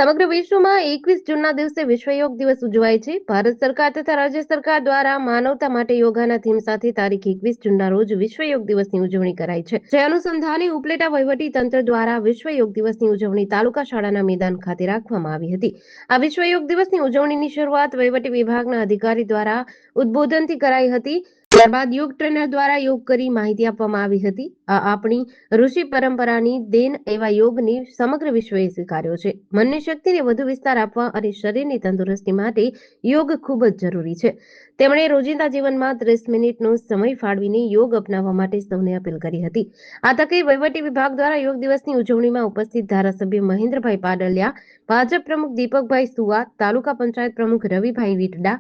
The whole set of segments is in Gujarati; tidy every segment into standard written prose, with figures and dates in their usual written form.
સમગ્ર વિશ્વમાં 21 જૂનના દિવસે વિશ્વ યોગ દિવસ ઉજવાય છે. ભારત સરકાર તથા રાજ્ય સરકાર દ્વારા માનવતા માટે યોગાના થીમ સાથે તારીખ 21 જૂનના રોજ વિશ્વ યોગ દિવસની ઉજવણી કરાઈ છે. જે અનુસંધાને ઉપલેટા વહીવટી તંત્ર દ્વારા વિશ્વ યોગ દિવસની ઉજવણી તાલુકા શાળાના મેદાન ખાતે રાખવામાં આવી હતી. આ વિશ્વ યોગ દિવસની ઉજવણીની શરૂઆત વહીવટી વિભાગના અધિકારી દ્વારા ઉદ્બોધનથી કરાઈ હતી. ત્યારબાદ યોગ ટ્રેનર દ્વારા યોગ કરી માહિતી આપવામાં આવી હતી. આ આપણી ઋષિ પરંપરાની દેન એવા યોગને સમગ્ર વિશ્વએ સ્વીકાર્યો છે. મનની શક્તિને વધુ વિસ્તાર આપવા અને શરીરની તંદુરસ્તી માટે યોગ ખૂબ જ જરૂરી છે. તેમણે રોજિંદા જીવનમાં 30 મિનિટનો સમય ફાળવીને યોગ અપનાવવા માટે સૌને અપીલ કરી હતી. આ તકે વહીવટી વિભાગ દ્વારા યોગ દિવસની ઉજવણીમાં ઉપસ્થિત ધારાસભ્ય મહેન્દ્રભાઈ પાડલિયા, ભાજપ પ્રમુખ દીપકભાઈ સુવા, તાલુકા પંચાયત પ્રમુખ રવિભાઈ વીટડા,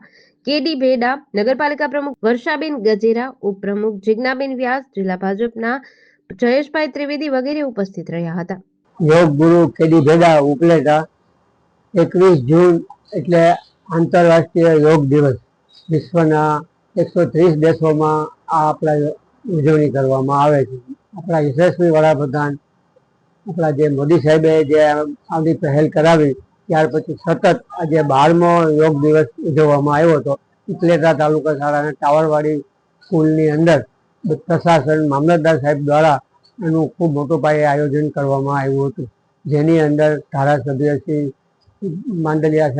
કેડી ભેડા, નગરપાલિકા પ્રમુખ વર્ષાબેન ગજેરા, ઉપપ્રમુખ જિજ્ઞાબેન વ્યાસ, જિલ્લા ભાજપના જયેશભાઈ ત્રિવેદી વગેરે ઉપસ્થિત રહ્યા હતા. યોગ ગુરુ કેડી ભેડા ઉપલેટા 21 જૂન એટલે આંતરરાષ્ટ્રીય યોગ દિવસ. વિશ્વના 130 દેશોમાં આ આપણા ઉજવણી કરવામાં આવે છે. આપણા યશસ્વી વડાપ્રધાન આપણા જે મોદી સાહેબે જે આવી પહેલ કરાવી ત્યાર પછી સતત આજે 12મો યોગ દિવસ ઉજવવામાં આવ્યો હતો. ઉપલેટા તાલુકા શાળાના ટાવરવાડી સ્કૂલની અંદર પ્રશાસન મામલતદાર સાહેબ દ્વારા એનું ખૂબ મોટું પાયે આયોજન કરવામાં આવ્યું હતું, જેની અંદર ધારાસભ્ય શ્રી પાડલિયા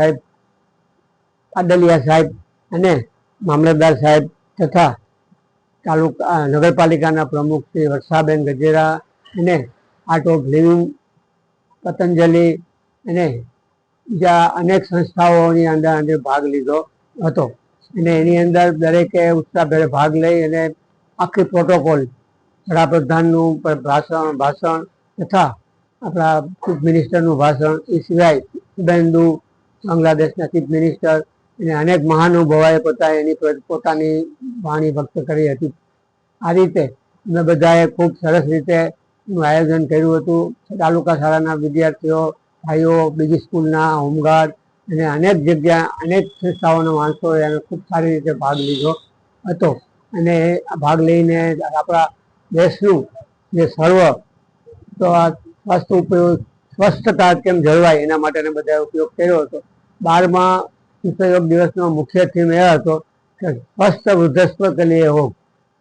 સાહેબ અને મામલતદાર સાહેબ તથા તાલુકા નગરપાલિકાના પ્રમુખ શ્રી વર્ષાબેન ગજેરા અને આર્ટ ઓફ લિવિંગ પતંજલિ અને બીજા અનેક સંસ્થાઓની અંદર ભાગ લીધો હતો. અને એની અંદર દરેકે ઉત્સાહભેર ભાગ લઈ અને આખી પ્રોટોકોલ વડાપ્રધાનનું ભાષણ તથા આપણા ચીફ મિનિસ્ટરનું ભાષણ, એ સિવાય શુભેન્દુ બાંગ્લાદેશના ચીફ મિનિસ્ટર અને અનેક મહાનુભાવોએ પોતાની વાણી વ્યક્ત કરી હતી. આ રીતે અમે બધાએ ખૂબ સરસ રીતે આયોજન કર્યું હતું. તાલુકા શાળાના વિદ્યાર્થીઓ, ભાઈઓ, બીજી સ્કૂલના હોમગાર્ડ અને અનેક જગ્યા અનેક સંસ્થાઓના માણસોએ ખૂબ સારી રીતે ભાગ લીધો હતો. અને ભાગ લઈને આપણા દેશનું જે સર્વ તો આ સ્વસ્થતા કેમ જળવાય એના માટેનો બધા ઉપયોગ કર્યો હતો. 12મા વિશ્વ યોગ દિવસનો મુખ્ય થીમ એ હતો કે સ્વસ્થ વૃદ્ધસ્વ કે લીએ યોગ.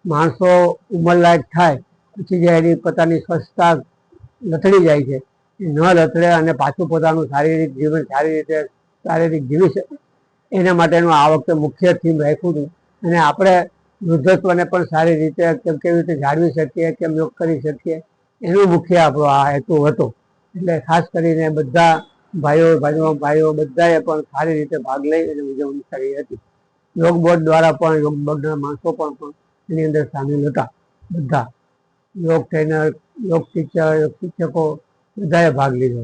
માણસો ઉંમરલાયક થાય પછી જે એની પોતાની સ્વચ્છતા લથડી જાય છે એ ન લથડે અને પાછું પોતાનું શારીરિક જીવન શારીરિક જીવી શકે એના માટેનું આ વખતે મુખ્ય થીમ રાખ્યું હતું. અને આપણે વૃદ્ધત્વને પણ સારી રીતે કેવી રીતે જાળવી શકીએ, કેમ યોગ કરી શકીએ એનું મુખ્ય આપણો આ હેતુ હતો. એટલે ખાસ કરીને બધા ભાઈઓ બધાએ પણ સારી રીતે ભાગ લઈ અને ઉજવણી કરી હતી. યોગ બોર્ડ દ્વારા પણ યોગ બોર્ડના માણસો પણ એની અંદર સામેલ હતા. બધા યોગ ટ્રેનર, યોગ ટીચર, યોગ શિક્ષકો બધાએ ભાગ લીધો.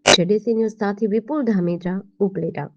ડીસી ન્યૂઝ સાથે વિપુલ ધામેચા, ઉપલેટા.